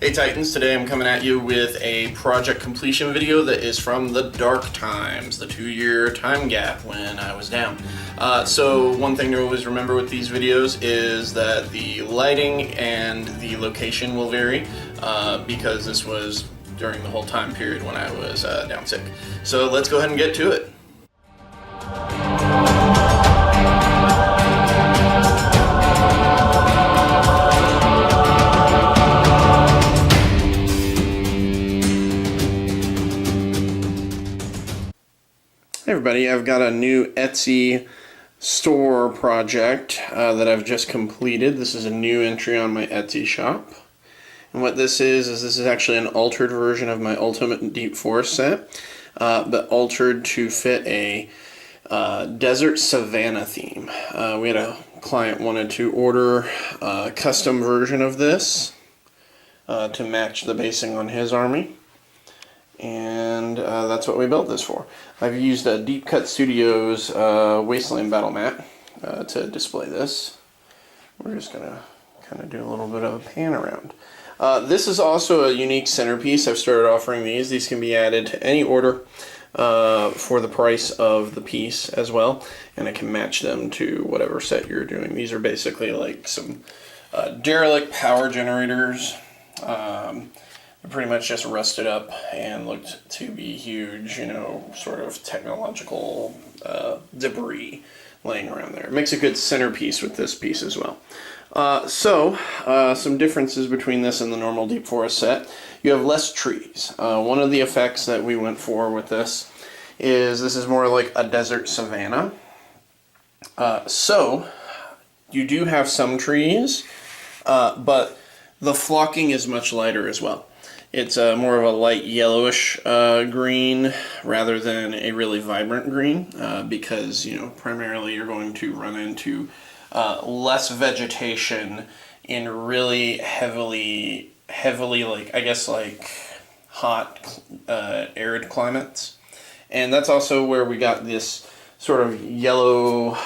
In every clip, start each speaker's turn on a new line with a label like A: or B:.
A: Hey Titans, today I'm coming at you with a project completion video that is from the dark times, the 2-year time gap when I was down. So one thing to always remember with these videos is that the lighting and the location will vary because this was during the whole time period when I was down sick. So let's go ahead and get to it. Hey everybody, I've got a new Etsy store project that I've just completed. This is a new entry on my Etsy shop. And what this is actually an altered version of my Ultimate Deep Forest set, but altered to fit a Desert Savannah theme. We had a client wanted to order a custom version of this to match the basing on his army. And that's what we built this for. I've used a Deep Cut Studios Wasteland Battle Mat to display this. We're just going to kind of do a little bit of a pan around. This is also a unique centerpiece. I've started offering these. These can be added to any order for the price of the piece as well. And I can match them to whatever set you're doing. These are basically like some derelict power generators. Pretty much just rusted up and looked to be huge, you know, sort of technological debris laying around there. It makes a good centerpiece with this piece as well. Some differences between this and the normal Deep Forest set. You have less trees. One of the effects that we went for with this is more like a Desert Savannah. So you do have some trees, but the flocking is much lighter as well. It's more of a light yellowish green rather than a really vibrant green because, you know, primarily you're going to run into less vegetation in really heavily like, I guess, like hot arid climates. And that's also where we got this sort of yellowish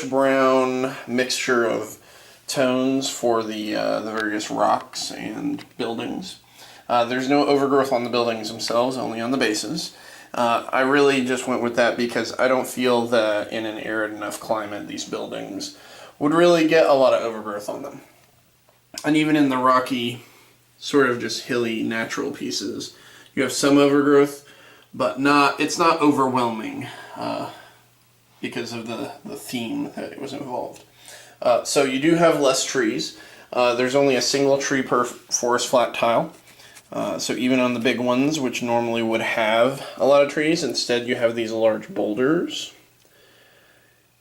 A: brown mixture of tones for the various rocks and buildings. There's no overgrowth on the buildings themselves, only on the bases. I really just went with that because I don't feel that in an arid enough climate these buildings would really get a lot of overgrowth on them. And even in the rocky, sort of just hilly natural pieces, you have some overgrowth, but it's not overwhelming because of the theme that was involved. So you do have less trees. There's only a single tree per forest flat tile. So even on the big ones, which normally would have a lot of trees, instead you have these large boulders.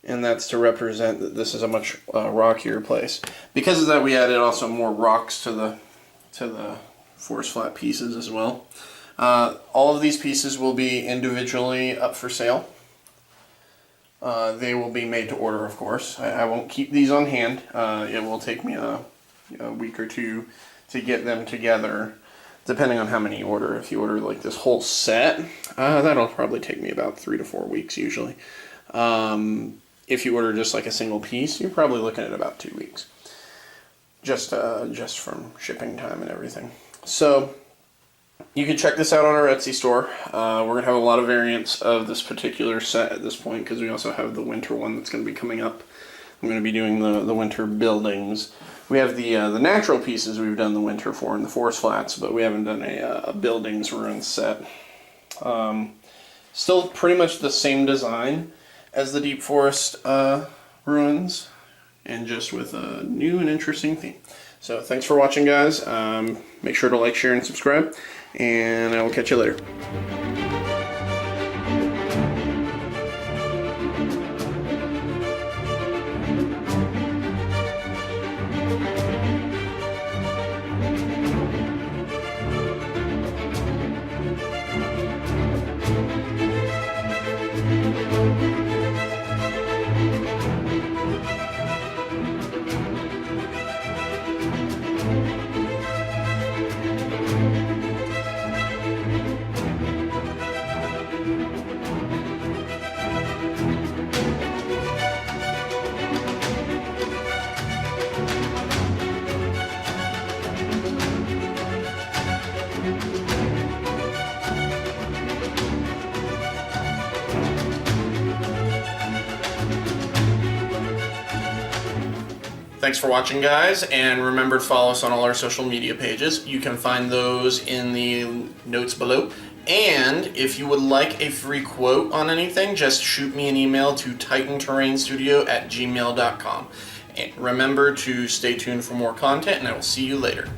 A: And that's to represent that this is a much rockier place. Because of that, we added also more rocks to the forest flat pieces as well. All of these pieces will be individually up for sale. They will be made to order, of course. I won't keep these on hand. It will take me a week or two to get them together, depending on how many you order. If you order like this whole set, that'll probably take me about 3 to 4 weeks usually. If you order just like a single piece, you're probably looking at about 2 weeks, just from shipping time and everything. So you can check this out on our Etsy store. We're going to have a lot of variants of this particular set at this point because we also have the winter one that's going to be coming up. I'm going to be doing the winter buildings. We have the natural pieces we've done the winter for in the forest flats, but we haven't done a buildings ruins set. Still pretty much the same design as the Deep Forest ruins, and just with a new and interesting theme. So thanks for watching, guys. Make sure to like, share, and subscribe, and I will catch you later. Thanks for watching, guys, and remember to follow us on all our social media pages. You can find those in the notes below. And if you would like a free quote on anything, just shoot me an email to titanterrainstudio@gmail.com. And remember to stay tuned for more content, and I will see you later.